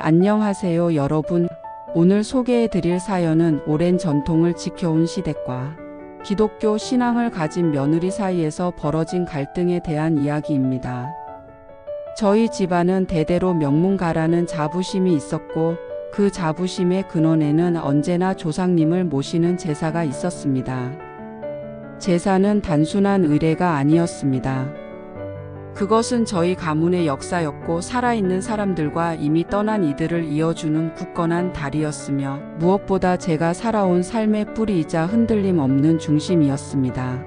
안녕하세요, 여러분. 오늘 소개해드릴 사연은 오랜 전통을 지켜온 시댁과 기독교 신앙을 가진 며느리 사이에서 벌어진 갈등에 대한 이야기입니다. 저희 집안은 대대로 명문가라는 자부심이 있었고 그 자부심의 근원에는 언제나 조상님을 모시는 제사가 있었습니다. 제사는 단순한 의례가 아니었습니다. 그것은 저희 가문의 역사였고 살아있는 사람들과 이미 떠난 이들을 이어주는 굳건한 다리였으며 무엇보다 제가 살아온 삶의 뿌리이자 흔들림 없는 중심이었습니다.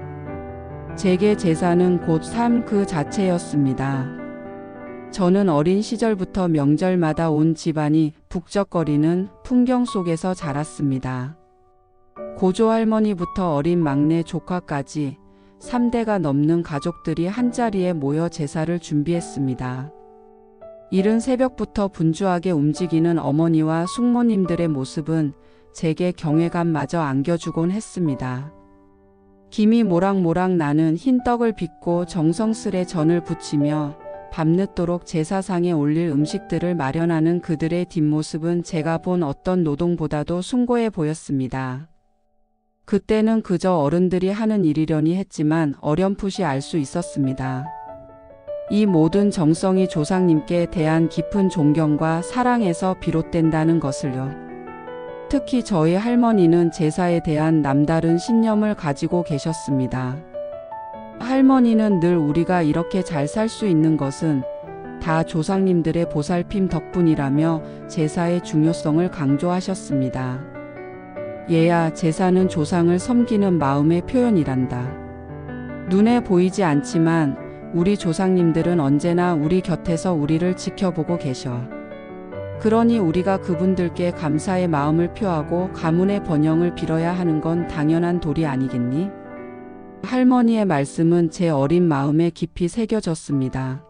제게 제사는 곧 삶 그 자체였습니다. 저는 어린 시절부터 명절마다 온 집안이 북적거리는 풍경 속에서 자랐습니다. 고조할머니부터 어린 막내 조카까지 3대가 넘는 가족들이 한자리에 모여 제사를 준비했습니다. 이른 새벽부터 분주하게 움직이는 어머니와 숙모님들의 모습은 제게 경외감마저 안겨주곤 했습니다. 김이 모락모락 나는 흰 떡을 빚고 정성스레 전을 부치며 밤늦도록 제사상에 올릴 음식들을 마련하는 그들의 뒷모습은 제가 본 어떤 노동보다도 숭고해 보였습니다. 그때는 그저 어른들이 하는 일이려니 했지만 어렴풋이 알 수 있었습니다. 이 모든 정성이 조상님께 대한 깊은 존경과 사랑에서 비롯된다는 것을요. 특히 저희 할머니는 제사에 대한 남다른 신념을 가지고 계셨습니다. 할머니는 늘 우리가 이렇게 잘 살 수 있는 것은 다 조상님들의 보살핌 덕분이라며 제사의 중요성을 강조하셨습니다. 얘야, 제사는 조상을 섬기는 마음의 표현이란다. 눈에 보이지 않지만 우리 조상님들은 언제나 우리 곁에서 우리를 지켜보고 계셔. 그러니 우리가 그분들께 감사의 마음을 표하고 가문의 번영을 빌어야 하는 건 당연한 도리 아니겠니? 할머니의 말씀은 제 어린 마음에 깊이 새겨졌습니다.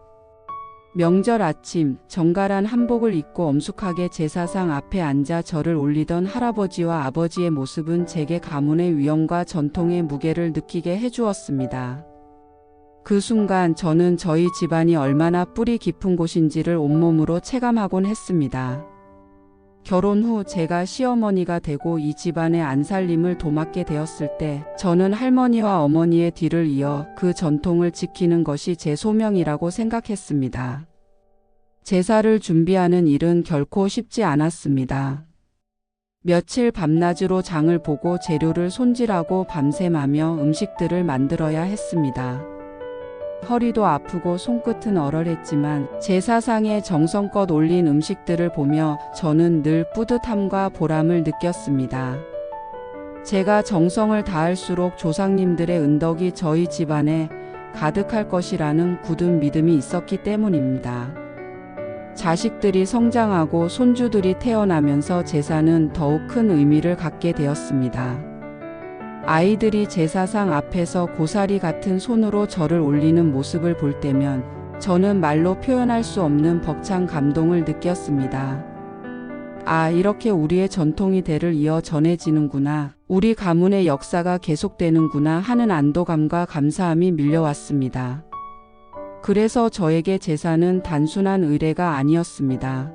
명절 아침, 정갈한 한복을 입고 엄숙하게 제사상 앞에 앉아 절을 올리던 할아버지와 아버지의 모습은 제게 가문의 위엄과 전통의 무게를 느끼게 해주었습니다. 그 순간 저는 저희 집안이 얼마나 뿌리 깊은 곳인지를 온몸으로 체감하곤 했습니다. 결혼 후 제가 시어머니가 되고 이 집안의 안살림을 도맡게 되었을 때 저는 할머니와 어머니의 뒤를 이어 그 전통을 지키는 것이 제 소명이라고 생각했습니다. 제사를 준비하는 일은 결코 쉽지 않았습니다. 며칠 밤낮으로 장을 보고 재료를 손질하고 밤샘하며 음식들을 만들어야 했습니다. 허리도 아프고 손끝은 얼얼했지만 제사상에 정성껏 올린 음식들을 보며 저는 늘 뿌듯함과 보람을 느꼈습니다. 제가 정성을 다할수록 조상님들의 은덕이 저희 집안에 가득할 것이라는 굳은 믿음이 있었기 때문입니다. 자식들이 성장하고 손주들이 태어나면서 제사는 더욱 큰 의미를 갖게 되었습니다. 아이들이 제사상 앞에서 고사리 같은 손으로 절을 올리는 모습을 볼 때면 저는 말로 표현할 수 없는 벅찬 감동을 느꼈습니다. 아, 이렇게 우리의 전통이 대를 이어 전해지는구나. 우리 가문의 역사가 계속되는구나 하는 안도감과 감사함이 밀려왔습니다. 그래서 저에게 제사는 단순한 의례가 아니었습니다.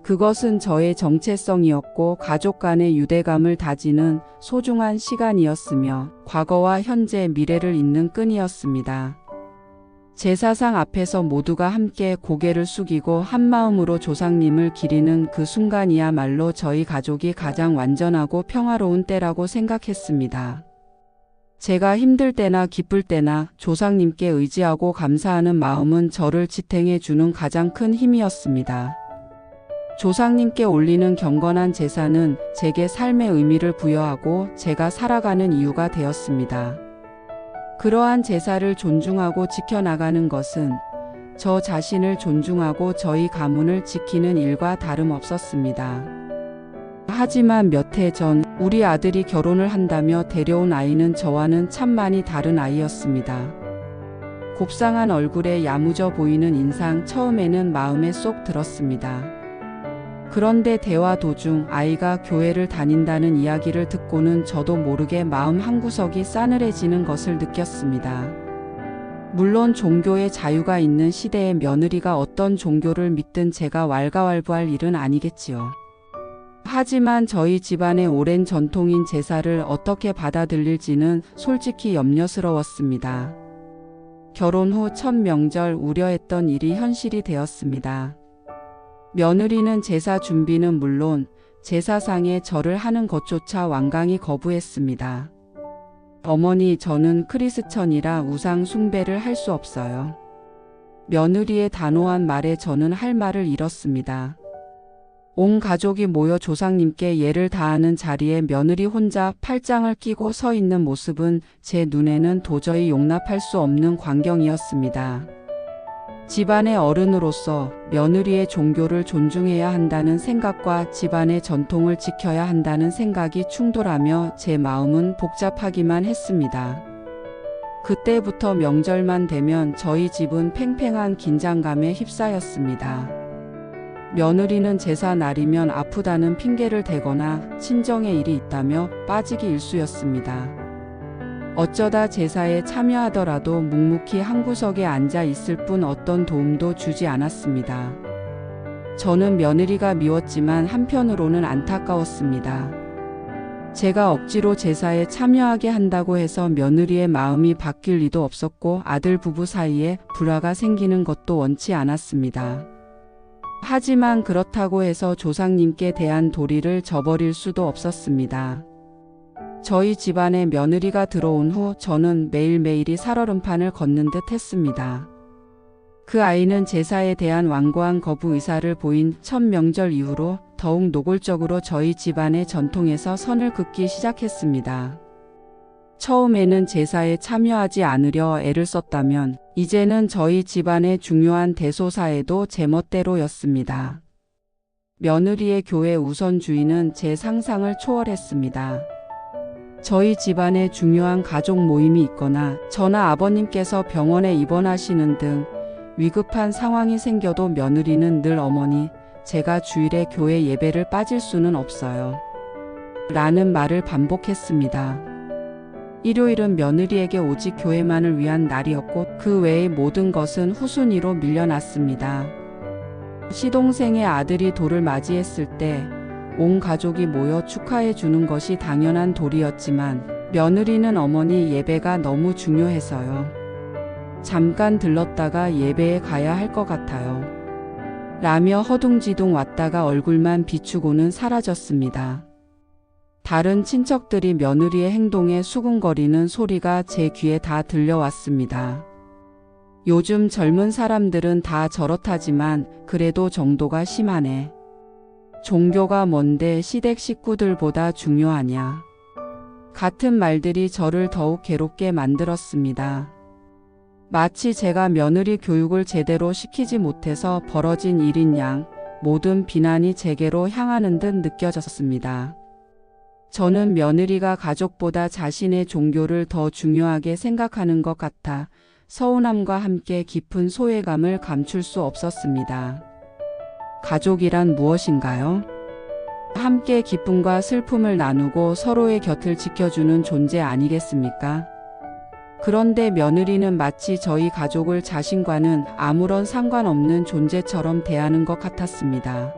그것은 저의 정체성이었고 가족 간의 유대감을 다지는 소중한 시간이었으며 과거와 현재, 미래를 잇는 끈이었습니다. 제사상 앞에서 모두가 함께 고개를 숙이고 한마음으로 조상님을 기리는 그 순간이야말로 저희 가족이 가장 완전하고 평화로운 때라고 생각했습니다. 제가 힘들 때나 기쁠 때나 조상님께 의지하고 감사하는 마음은 저를 지탱해 주는 가장 큰 힘이었습니다. 조상님께 올리는 경건한 제사는 제게 삶의 의미를 부여하고 제가 살아가는 이유가 되었습니다. 그러한 제사를 존중하고 지켜나가는 것은 저 자신을 존중하고 저희 가문을 지키는 일과 다름없었습니다. 하지만 몇 해 전 우리 아들이 결혼을 한다며 데려온 아이는 저와는 참 많이 다른 아이였습니다. 곱상한 얼굴에 야무져 보이는 인상, 처음에는 마음에 쏙 들었습니다. 그런데 대화 도중 아이가 교회를 다닌다는 이야기를 듣고는 저도 모르게 마음 한구석이 싸늘해지는 것을 느꼈습니다. 물론 종교의 자유가 있는 시대에 며느리가 어떤 종교를 믿든 제가 왈가왈부할 일은 아니겠지요. 하지만 저희 집안의 오랜 전통인 제사를 어떻게 받아들일지는 솔직히 염려스러웠습니다. 결혼 후 첫 명절 우려했던 일이 현실이 되었습니다. 며느리는 제사 준비는 물론 제사상에 절을 하는 것조차 완강히 거부했습니다. 어머니, 저는 크리스천이라 우상 숭배를 할 수 없어요. 며느리의 단호한 말에 저는 할 말을 잃었습니다. 온 가족이 모여 조상님께 예를 다하는 자리에 며느리 혼자 팔짱을 끼고 서 있는 모습은 제 눈에는 도저히 용납할 수 없는 광경이었습니다. 집안의 어른으로서 며느리의 종교를 존중해야 한다는 생각과 집안의 전통을 지켜야 한다는 생각이 충돌하며 제 마음은 복잡하기만 했습니다. 그때부터 명절만 되면 저희 집은 팽팽한 긴장감에 휩싸였습니다. 며느리는 제사 날이면 아프다는 핑계를 대거나 친정에 일이 있다며 빠지기 일쑤였습니다. 어쩌다 제사에 참여하더라도 묵묵히 한 구석에 앉아 있을 뿐 어떤 도움도 주지 않았습니다. 저는 며느리가 미웠지만 한편으로는 안타까웠습니다. 제가 억지로 제사에 참여하게 한다고 해서 며느리의 마음이 바뀔 리도 없었고 아들 부부 사이에 불화가 생기는 것도 원치 않았습니다. 하지만 그렇다고 해서 조상님께 대한 도리를 저버릴 수도 없었습니다. 저희 집안에 며느리가 들어온 후 저는 매일매일이 살얼음판을 걷는 듯 했습니다. 그 아이는 제사에 대한 완고한 거부 의사를 보인 첫 명절 이후로 더욱 노골적으로 저희 집안의 전통에서 선을 긋기 시작했습니다. 처음에는 제사에 참여하지 않으려 애를 썼다면 이제는 저희 집안의 중요한 대소사에도 제멋대로였습니다. 며느리의 교회 우선주의는 제 상상을 초월했습니다. 저희 집안에 중요한 가족 모임이 있거나 저나 아버님께서 병원에 입원하시는 등 위급한 상황이 생겨도 며느리는 늘 어머니, 제가 주일에 교회 예배를 빠질 수는 없어요. 라는 말을 반복했습니다. 일요일은 며느리에게 오직 교회만을 위한 날이었고 그 외의 모든 것은 후순위로 밀려났습니다. 시동생의 아들이 돌을 맞이했을 때 온 가족이 모여 축하해 주는 것이 당연한 도리였지만 며느리는 어머니 예배가 너무 중요해서요. 잠깐 들렀다가 예배에 가야 할 것 같아요. 라며 허둥지둥 왔다가 얼굴만 비추고는 사라졌습니다. 다른 친척들이 며느리의 행동에 수군거리는 소리가 제 귀에 다 들려왔습니다. 요즘 젊은 사람들은 다 저렇다지만 그래도 정도가 심하네. 종교가 뭔데 시댁 식구들보다 중요하냐. 같은 말들이 저를 더욱 괴롭게 만들었습니다. 마치 제가 며느리 교육을 제대로 시키지 못해서 벌어진 일인 양 모든 비난이 제게로 향하는 듯 느껴졌습니다. 저는 며느리가 가족보다 자신의 종교를 더 중요하게 생각하는 것 같아 서운함과 함께 깊은 소외감을 감출 수 없었습니다. 가족이란 무엇인가요? 함께 기쁨과 슬픔을 나누고 서로의 곁을 지켜주는 존재 아니겠습니까? 그런데 며느리는 마치 저희 가족을 자신과는 아무런 상관없는 존재처럼 대하는 것 같았습니다.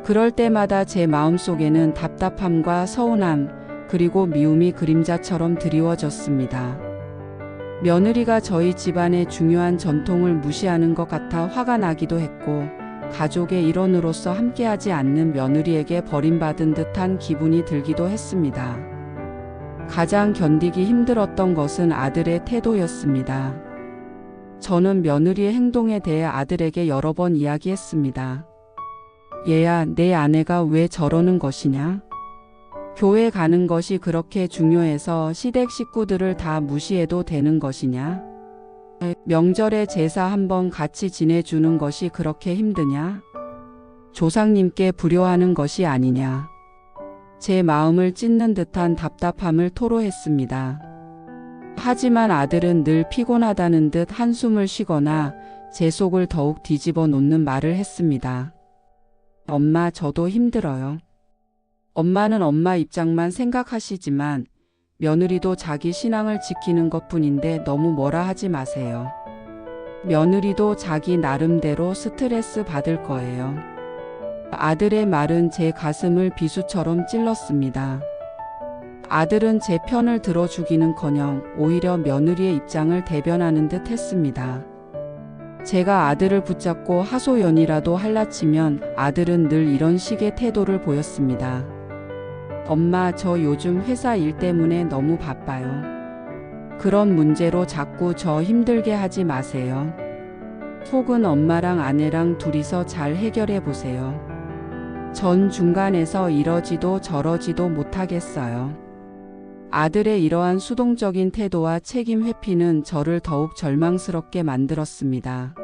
그럴 때마다 제 마음속에는 답답함과 서운함, 그리고 미움이 그림자처럼 드리워졌습니다. 며느리가 저희 집안의 중요한 전통을 무시하는 것 같아 화가 나기도 했고, 가족의 일원으로서 함께하지 않는 며느리에게 버림받은 듯한 기분이 들기도 했습니다. 가장 견디기 힘들었던 것은 아들의 태도였습니다. 저는 며느리의 행동에 대해 아들에게 여러 번 이야기했습니다. 얘야, 내 아내가 왜 저러는 것이냐? 교회 가는 것이 그렇게 중요해서 시댁 식구들을 다 무시해도 되는 것이냐? 명절에 제사 한번 같이 지내주는 것이 그렇게 힘드냐? 조상님께 불효하는 것이 아니냐? 제 마음을 찢는 듯한 답답함을 토로했습니다. 하지만 아들은 늘 피곤하다는 듯 한숨을 쉬거나 제 속을 더욱 뒤집어 놓는 말을 했습니다. 엄마, 저도 힘들어요. 엄마는 엄마 입장만 생각하시지만 며느리도 자기 신앙을 지키는 것뿐인데 너무 뭐라 하지 마세요. 며느리도 자기 나름대로 스트레스 받을 거예요. 아들의 말은 제 가슴을 비수처럼 찔렀습니다. 아들은 제 편을 들어주기는커녕 오히려 며느리의 입장을 대변하는 듯 했습니다. 제가 아들을 붙잡고 하소연이라도 할라치면 아들은 늘 이런 식의 태도를 보였습니다. 엄마, 저 요즘 회사 일 때문에 너무 바빠요. 그런 문제로 자꾸 저 힘들게 하지 마세요. 혹은 엄마랑 아내랑 둘이서 잘 해결해 보세요. 전 중간에서 이러지도 저러지도 못하겠어요. 아들의 이러한 수동적인 태도와 책임 회피는 저를 더욱 절망스럽게 만들었습니다.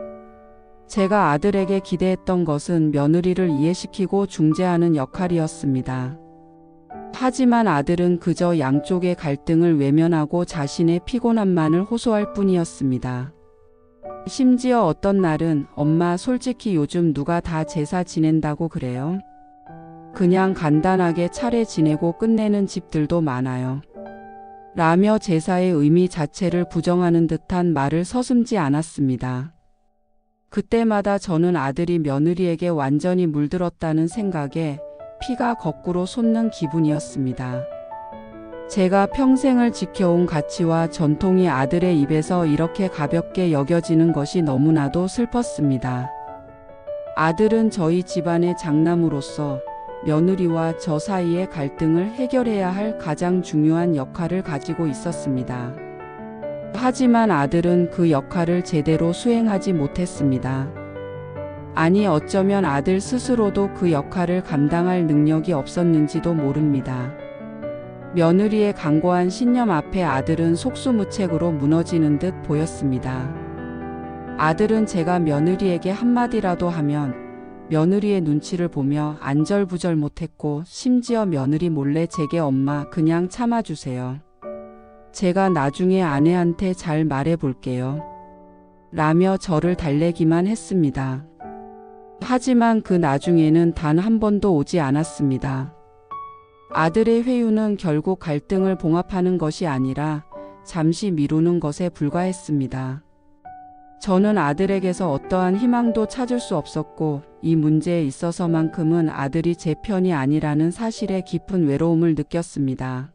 제가 아들에게 기대했던 것은 며느리를 이해시키고 중재하는 역할이었습니다. 하지만 아들은 그저 양쪽의 갈등을 외면하고 자신의 피곤함만을 호소할 뿐이었습니다. 심지어 어떤 날은 엄마, 솔직히 요즘 누가 다 제사 지낸다고 그래요? 그냥 간단하게 차례 지내고 끝내는 집들도 많아요. 라며 제사의 의미 자체를 부정하는 듯한 말을 서슴지 않았습니다. 그때마다 저는 아들이 며느리에게 완전히 물들었다는 생각에 피가 거꾸로 솟는 기분이었습니다. 제가 평생을 지켜온 가치와 전통이 아들의 입에서 이렇게 가볍게 여겨지는 것이 너무나도 슬펐습니다. 아들은 저희 집안의 장남으로서 며느리와 저 사이의 갈등을 해결해야 할 가장 중요한 역할을 가지고 있었습니다. 하지만 아들은 그 역할을 제대로 수행하지 못했습니다. 아니, 어쩌면 아들 스스로도 그 역할을 감당할 능력이 없었는지도 모릅니다. 며느리의 강고한 신념 앞에 아들은 속수무책으로 무너지는 듯 보였습니다. 아들은 제가 며느리에게 한마디라도 하면 며느리의 눈치를 보며 안절부절 못했고, 심지어 며느리 몰래 제게 엄마, 그냥 참아주세요. 제가 나중에 아내한테 잘 말해볼게요. 라며 저를 달래기만 했습니다. 하지만 그 나중에는 단 한 번도 오지 않았습니다. 아들의 회유는 결국 갈등을 봉합하는 것이 아니라 잠시 미루는 것에 불과했습니다. 저는 아들에게서 어떠한 희망도 찾을 수 없었고, 이 문제에 있어서만큼은 아들이 제 편이 아니라는 사실에 깊은 외로움을 느꼈습니다.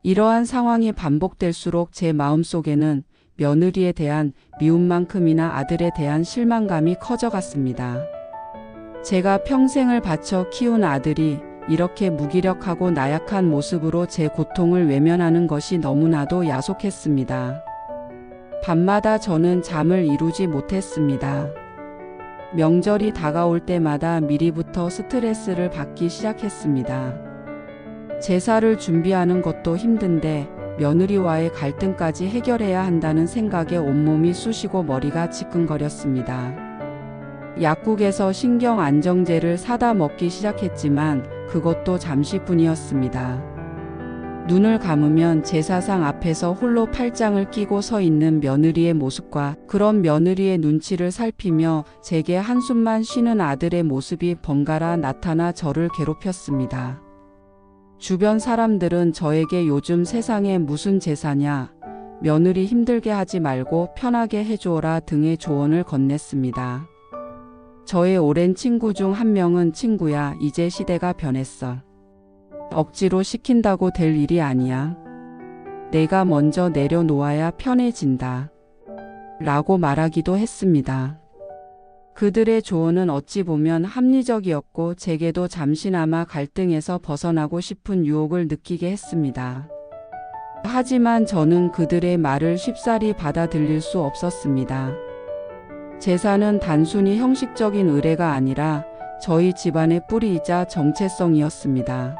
이러한 상황이 반복될수록 제 마음속에는 며느리에 대한 미움만큼이나 아들에 대한 실망감이 커져갔습니다. 제가 평생을 바쳐 키운 아들이 이렇게 무기력하고 나약한 모습으로 제 고통을 외면하는 것이 너무나도 야속했습니다. 밤마다 저는 잠을 이루지 못했습니다. 명절이 다가올 때마다 미리부터 스트레스를 받기 시작했습니다. 제사를 준비하는 것도 힘든데 며느리와의 갈등까지 해결해야 한다는 생각에 온몸이 쑤시고 머리가 지끈거렸습니다. 약국에서 신경 안정제를 사다 먹기 시작했지만 그것도 잠시뿐이었습니다. 눈을 감으면 제사상 앞에서 홀로 팔짱을 끼고 서 있는 며느리의 모습과 그런 며느리의 눈치를 살피며 제게 한숨만 쉬는 아들의 모습이 번갈아 나타나 저를 괴롭혔습니다. 주변 사람들은 저에게 요즘 세상에 무슨 제사냐, 며느리 힘들게 하지 말고 편하게 해줘라 등의 조언을 건넸습니다. 저의 오랜 친구 중 한 명은 친구야, 이제 시대가 변했어. 억지로 시킨다고 될 일이 아니야. 내가 먼저 내려놓아야 편해진다. 라고 말하기도 했습니다. 그들의 조언은 어찌 보면 합리적이었고 제게도 잠시나마 갈등에서 벗어나고 싶은 유혹을 느끼게 했습니다. 하지만 저는 그들의 말을 쉽사리 받아들일 수 없었습니다. 제사는 단순히 형식적인 의례가 아니라 저희 집안의 뿌리이자 정체성이었습니다.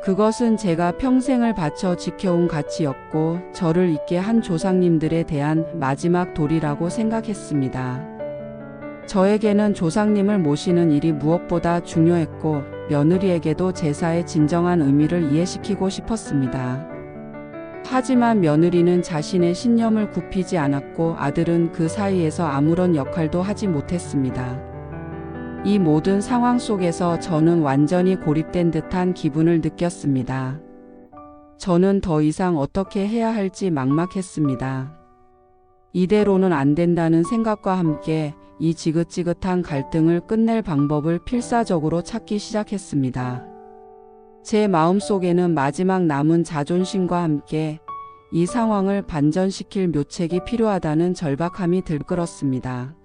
그것은 제가 평생을 바쳐 지켜온 가치였고 저를 있게 한 조상님들에 대한 마지막 도리라고 생각했습니다. 저에게는 조상님을 모시는 일이 무엇보다 중요했고 며느리에게도 제사의 진정한 의미를 이해시키고 싶었습니다. 하지만 며느리는 자신의 신념을 굽히지 않았고 아들은 그 사이에서 아무런 역할도 하지 못했습니다. 이 모든 상황 속에서 저는 완전히 고립된 듯한 기분을 느꼈습니다. 저는 더 이상 어떻게 해야 할지 막막했습니다. 이대로는 안 된다는 생각과 함께 이 지긋지긋한 갈등을 끝낼 방법을 필사적으로 찾기 시작했습니다. 제 마음속에는 마지막 남은 자존심과 함께 이 상황을 반전시킬 묘책이 필요하다는 절박함이 들끓었습니다.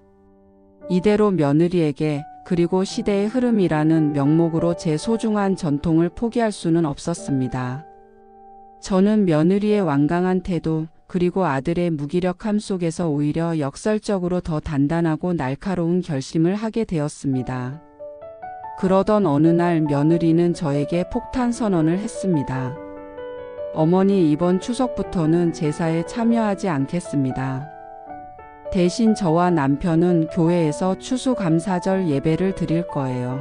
이대로 며느리에게 그리고 시대의 흐름이라는 명목으로 제 소중한 전통을 포기할 수는 없었습니다. 저는 며느리의 완강한 태도 그리고 아들의 무기력함 속에서 오히려 역설적으로 더 단단하고 날카로운 결심을 하게 되었습니다. 그러던 어느 날 며느리는 저에게 폭탄 선언을 했습니다. 어머니, 이번 추석부터는 제사에 참여하지 않겠습니다. 대신 저와 남편은 교회에서 추수감사절 예배를 드릴 거예요.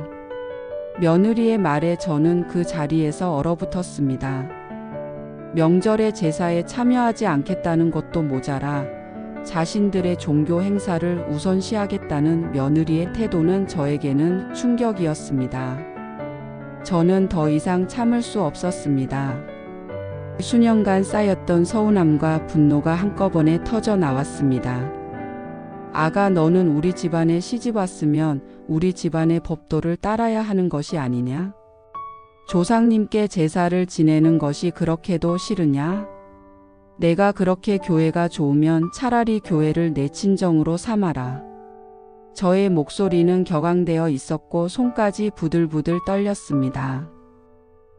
며느리의 말에 저는 그 자리에서 얼어붙었습니다. 명절에 제사에 참여하지 않겠다는 것도 모자라 자신들의 종교 행사를 우선시하겠다는 며느리의 태도는 저에게는 충격이었습니다. 저는 더 이상 참을 수 없었습니다. 수년간 쌓였던 서운함과 분노가 한꺼번에 터져 나왔습니다. 아가, 너는 우리 집안에 시집 왔으면 우리 집안의 법도를 따라야 하는 것이 아니냐? 조상님께 제사를 지내는 것이 그렇게도 싫으냐? 내가 그렇게 교회가 좋으면 차라리 교회를 내 친정으로 삼아라. 저의 목소리는 격앙되어 있었고 손까지 부들부들 떨렸습니다.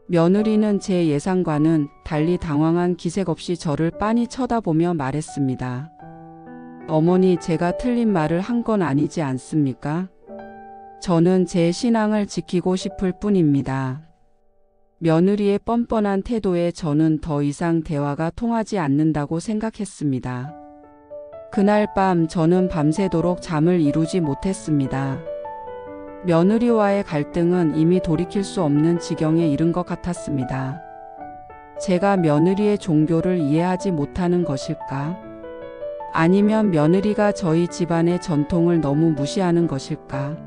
며느리는 제 예상과는 달리 당황한 기색 없이 저를 빤히 쳐다보며 말했습니다. 어머니, 제가 틀린 말을 한 건 아니지 않습니까? 저는 제 신앙을 지키고 싶을 뿐입니다. 며느리의 뻔뻔한 태도에 저는 더 이상 대화가 통하지 않는다고 생각했습니다. 그날 밤 저는 밤새도록 잠을 이루지 못했습니다. 며느리와의 갈등은 이미 돌이킬 수 없는 지경에 이른 것 같았습니다. 제가 며느리의 종교를 이해하지 못하는 것일까? 아니면 며느리가 저희 집안의 전통을 너무 무시하는 것일까?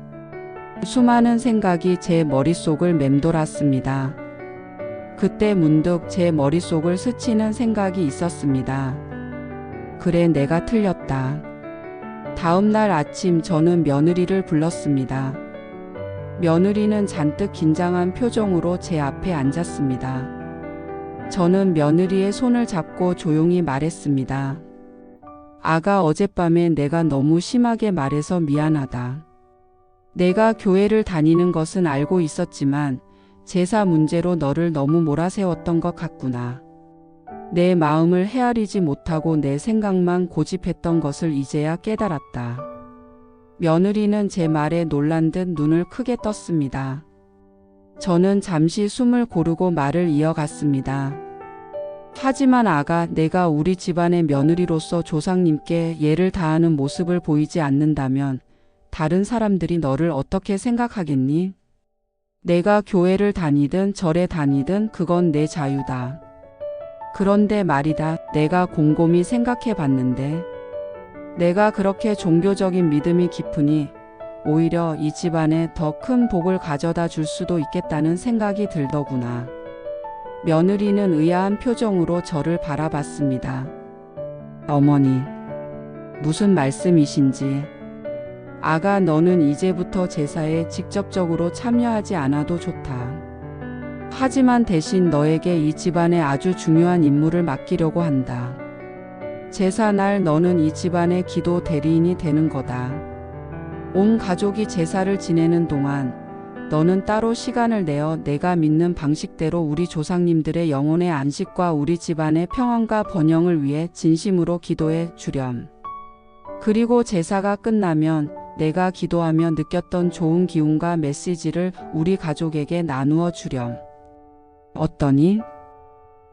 수많은 생각이 제 머릿속을 맴돌았습니다. 그때 문득 제 머릿속을 스치는 생각이 있었습니다. 그래, 내가 틀렸다. 다음 날 아침 저는 며느리를 불렀습니다. 며느리는 잔뜩 긴장한 표정으로 제 앞에 앉았습니다. 저는 며느리의 손을 잡고 조용히 말했습니다. 아가, 어젯밤에 내가 너무 심하게 말해서 미안하다. 내가 교회를 다니는 것은 알고 있었지만 제사 문제로 너를 너무 몰아세웠던 것 같구나. 내 마음을 헤아리지 못하고 내 생각만 고집했던 것을 이제야 깨달았다. 며느리는 제 말에 놀란 듯 눈을 크게 떴습니다. 저는 잠시 숨을 고르고 말을 이어갔습니다. 하지만 아가, 내가 우리 집안의 며느리로서 조상님께 예를 다하는 모습을 보이지 않는다면 다른 사람들이 너를 어떻게 생각하겠니? 내가 교회를 다니든 절에 다니든 그건 내 자유다. 그런데 말이다, 내가 곰곰이 생각해 봤는데 내가 그렇게 종교적인 믿음이 깊으니 오히려 이 집안에 더 큰 복을 가져다 줄 수도 있겠다는 생각이 들더구나. 며느리는 의아한 표정으로 저를 바라봤습니다. 어머니, 무슨 말씀이신지. 아가, 너는 이제부터 제사에 직접적으로 참여하지 않아도 좋다. 하지만 대신 너에게 이 집안의 아주 중요한 임무를 맡기려고 한다. 제사 날 너는 이 집안의 기도 대리인이 되는 거다. 온 가족이 제사를 지내는 동안 너는 따로 시간을 내어 내가 믿는 방식대로 우리 조상님들의 영혼의 안식과 우리 집안의 평안과 번영을 위해 진심으로 기도해 주렴. 그리고 제사가 끝나면 내가 기도하며 느꼈던 좋은 기운과 메시지를 우리 가족에게 나누어 주렴. 어떠니?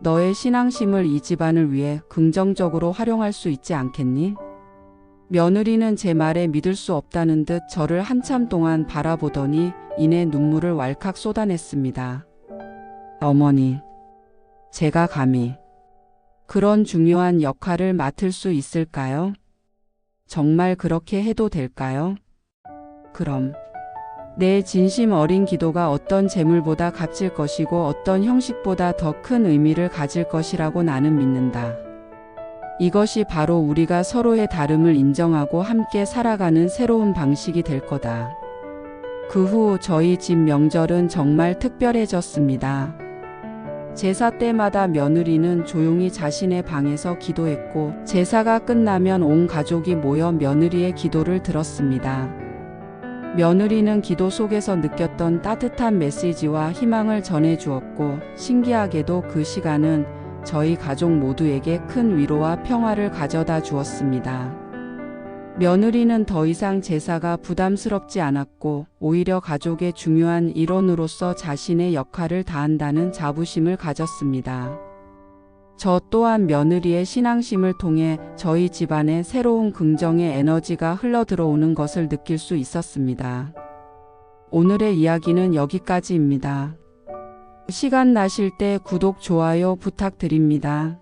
너의 신앙심을 이 집안을 위해 긍정적으로 활용할 수 있지 않겠니? 며느리는 제 말에 믿을 수 없다는 듯 저를 한참 동안 바라보더니 이내 눈물을 왈칵 쏟아냈습니다. 어머니, 제가 감히 그런 중요한 역할을 맡을 수 있을까요? 정말 그렇게 해도 될까요? 그럼 내 진심 어린 기도가 어떤 재물보다 값질 것이고 어떤 형식보다 더 큰 의미를 가질 것이라고 나는 믿는다. 이것이 바로 우리가 서로의 다름을 인정하고 함께 살아가는 새로운 방식이 될 거다. 그 후 저희 집 명절은 정말 특별해졌습니다. 제사 때마다 며느리는 조용히 자신의 방에서 기도했고 제사가 끝나면 온 가족이 모여 며느리의 기도를 들었습니다. 며느리는 기도 속에서 느꼈던 따뜻한 메시지와 희망을 전해주었고 신기하게도 그 시간은 저희 가족 모두에게 큰 위로와 평화를 가져다 주었습니다. 며느리는 더 이상 제사가 부담스럽지 않았고 오히려 가족의 중요한 일원으로서 자신의 역할을 다한다는 자부심을 가졌습니다. 저 또한 며느리의 신앙심을 통해 저희 집안에 새로운 긍정의 에너지가 흘러들어오는 것을 느낄 수 있었습니다. 오늘의 이야기는 여기까지입니다. 시간 나실 때 구독, 좋아요 부탁드립니다.